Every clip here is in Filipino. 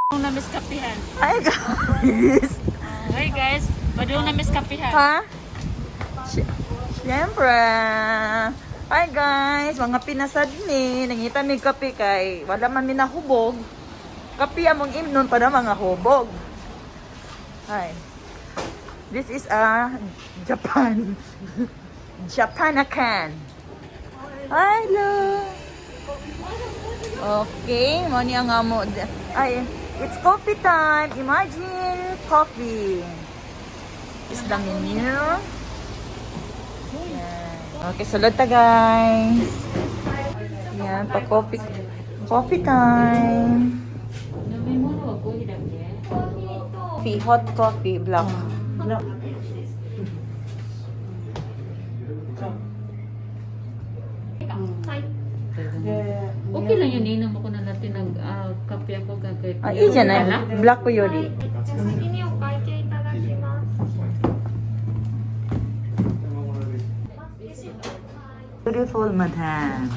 Na miss kapihan. Hi guys! Hi guys, badung na miss kapihan. Ha? Siyempre! Hi guys! Mga pinasad ni. Nangita mi kape kay wala man mi nahubog. Kape among imnon pa na mga hubog. Hi. This is a Japan. Japanakan. Hello! Okay, mo niya nga mo. Ay, it's coffee time. Imagine coffee. Is the menu. Yan. Okay, sulod ta guys. Yan, pa coffee. Coffee time. Coffee, hot coffee, black. Okay lang yun, inom ako na natin ng kape ako kagay. Iya na, black ko yun. 先にお会計いただきます。 Beautiful madam.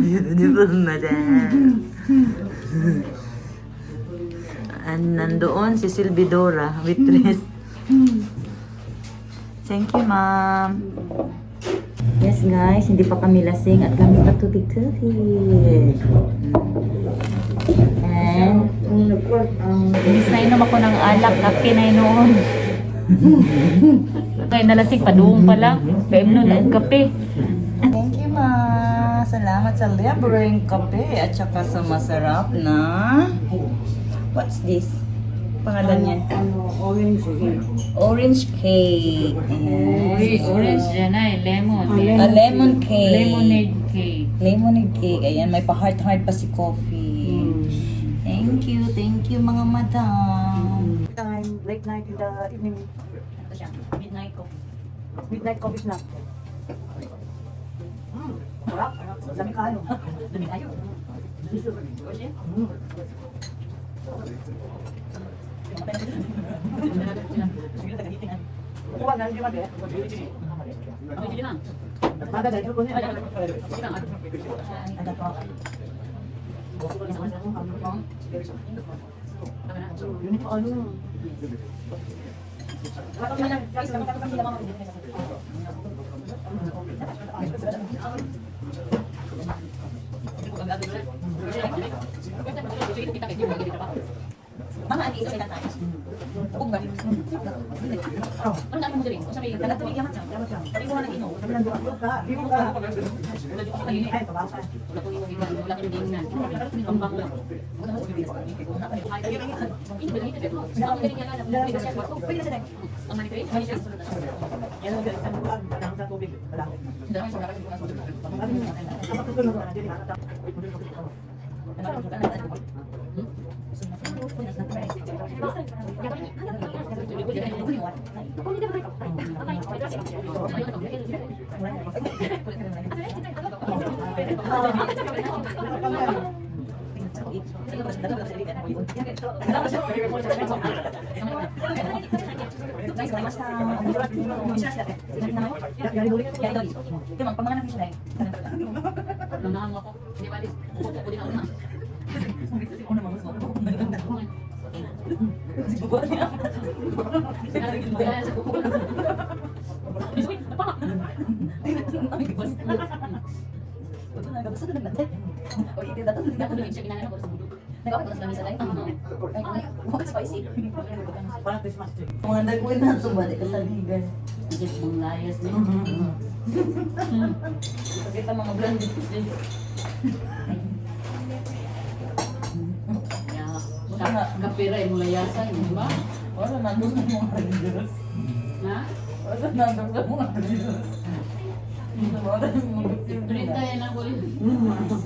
Beautiful madam. And nandoon si Silvidora, waitress. Thank you, ma'am. Yes, guys, hindi pa kami lasing at kami patubig-tubig. And, inis na inom ako ng alak, kape na noon. Kaya nalasing, paduong pa lang. Kaya nun, ang kape. Thank you, ma. Salamat sa libreng kape at saka sa masarap na... What's this? Pangalan niya? Orange cake. Orange cake. Ayan. Orange yan ay, lemon. A lemon cake. Lemonade cake. Lemonade cake. Ayan, may pa-heart-heart pa si coffee. Thank you mga madam. Time, late night in the evening. Ito siya, midnight coffee. Midnight coffee snack. Sarap. Dami kayo. Dami tayo. Kuha na, hindi mag-e. Baga dahil ko niya. Yun po ano. Mga ani sa tayo. Ug ba? Ano na mo diri? Sabi, tagatubig yaman siya. Sabi ko na ino. Sabi lang doon ka. Di mo ka. Ay, tabasa. Yan ang ganyan buwan. Parang sa tubig. Wala. Kapag tutunog na, hindi nakatap. Nanahan ako. Hindi ba, ako din ako na. Parang Christmas tree. Mga nagkuhin na ito ba? Di ka sabihin. Kasi mong layas niya. Pakita mga blondie. Kapira yung layasan, di ba? Wala, nandun na mga Rangers. Ha? Wala, nandun na mga Rangers. Wala, mga Printa yan ako.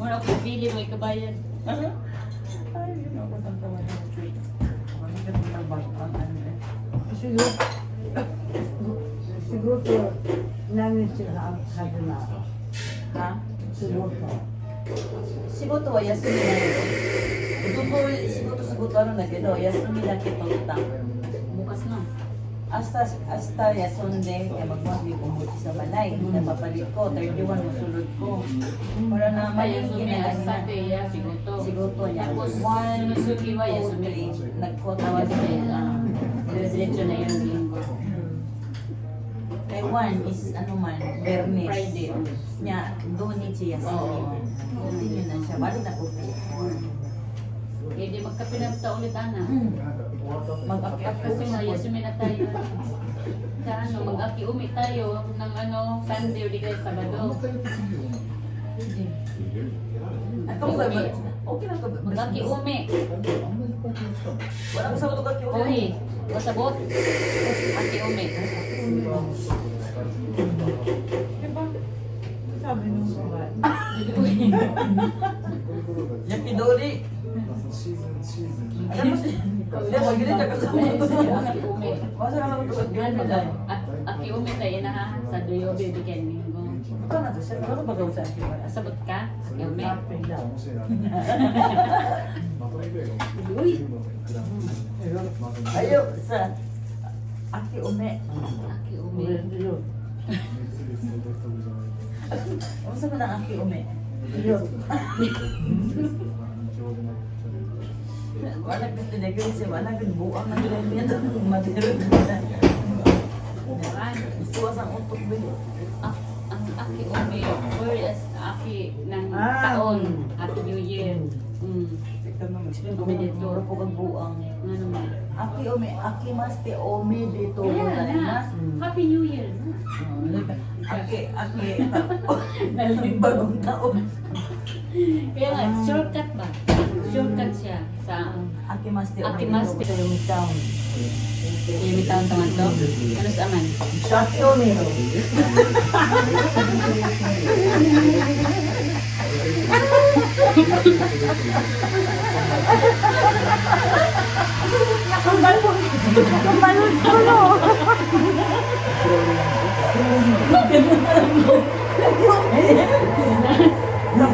Wala ko pili mo ikabayan. Ay, ginawa ko ng tawa ng street. Kami ka ng ang ano eh. Siguro namin sila ang sabi na. Ha? Siguro. Sigoto wa yasumi na ito. Utubo sigoto ano na kedo yasumi na kito ta. Bukas na. Hasta ya Sunday, kaya magmambi kumuti sa balay. Napapalit ko, 31 ang sulod ko. Para na Basta maling yung sumi ginagawa. asate ya siguto. Siguto niya. Tapos 1, sinusukiwa ya 2, sumi. 3. Nagkota Tawag niya. sa diretso na yung linggo. Kay 1 is ano man, Bernes. Friday. Niya, donate siya sa Oo. Continue na siya. Balik na po. Eh di magkapinagta ulit ana. Mag-akyat Kasi nga yasumi na tayo. Sa ano, mag-aki-umi tayo ng ano, Sunday o di kaya Sabado. At kung ba, okay lang ka ba? Mag-aki-umi. Wala ko sa mga kaki Uy, masabot. Aki-umi. Sabi nung babae. Yung pidori. Alam mo siya? Hindi, mag-gini ka kasama ko. Aki-umi. Masa ka lang ito? Ano daw? Aki-umi tayo na ha? Sa Duyo, baby Ken Mingo. Ito na to siya. Ano ba gawin sa akin? Sabot ka? Aki-umi. Uy! Ayaw sa Aki Ume. Aki-umi. Ano sa mga Aki Ume? Wala ka tinagay siya. Wala ka buang na nila niya. Madirog na. Isuwas ang utok ba? Ang aki-umi, whereas aki ng Ah. taon, Happy New Year. Umi dito. Puro po kang buang. Ano naman? Aki Ume. Aki mas te Ume dito. Kaya na. Happy New Year na. Aki. Bagong taon. Kaya nga, shortcut ba? Shortcut siya sa Aki mas te Ume. Aki mas te. Yung town. Yung taon-taon to. Ano sa aman? Aki Ume.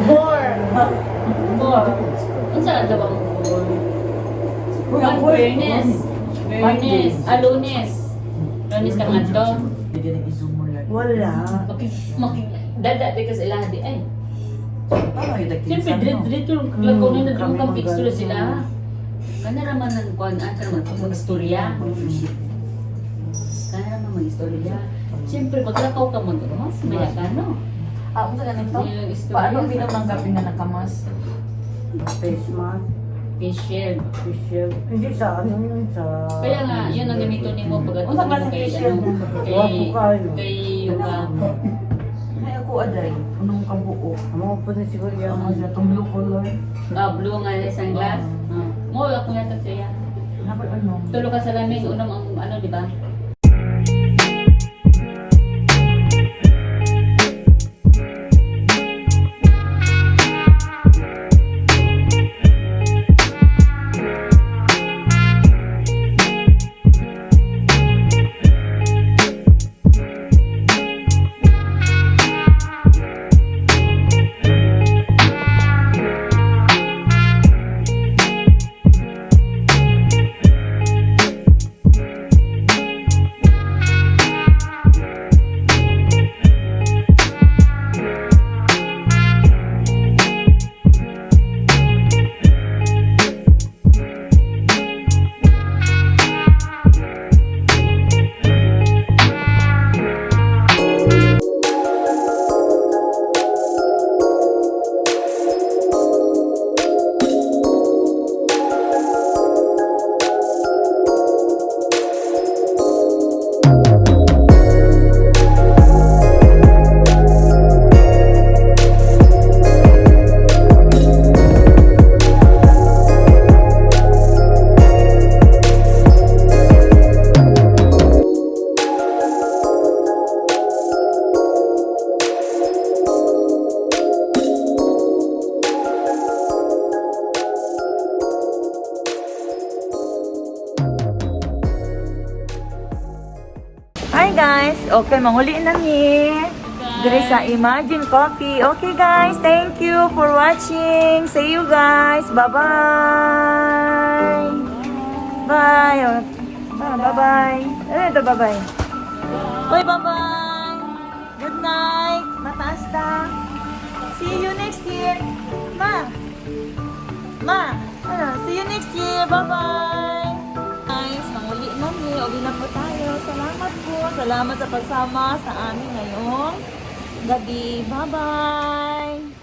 Four. Ang sarap daw ang Fairness. Fairness. Lunes. Lunes ka nga to. Hindi na isumulan. Wala. Dada di ka sa ilaha di ay. Paano yung dagkin Siyempre, dito lagaw na nagdrong kang picture sila. Kana naman ng kuan ka naman mag-istorya. Kana naman mag-istorya. Siyempre, maglakaw ka mag-mas, maya ka no. Ang sa ganito? Yung istorya. Paano pinamang gabi nga nakamas? Face mask. Facial. Facial. Hindi sa ano yun sa... Kaya nga, yun ang gamito ni mo pag Unsa ba mo sa kay facial? ano, Wapo kayo. kay Yuka. Ay ako aday. Anong kabuo? Mga po na siguro yan. Ang sa itong blue color. Blue nga isang glass. Mo ako yata siya. Dapat ano? Tulo ka sa lamig, unang ang ano, di ba? Hi guys! Okay, manguli na ni. Dire sa Imagine Coffee. Okay guys, thank you for watching. See you guys. Bye-bye. Bye. Bye-bye. to, bye-bye. Bye, bye-bye. Good night. Mataas ta. See you next year. Ma. Ma. See you next year. Bye-bye. Guys, manguli namin. Uwi na po tayo. Salamat po. Salamat sa pagsama sa amin ngayong gabi. Bye-bye.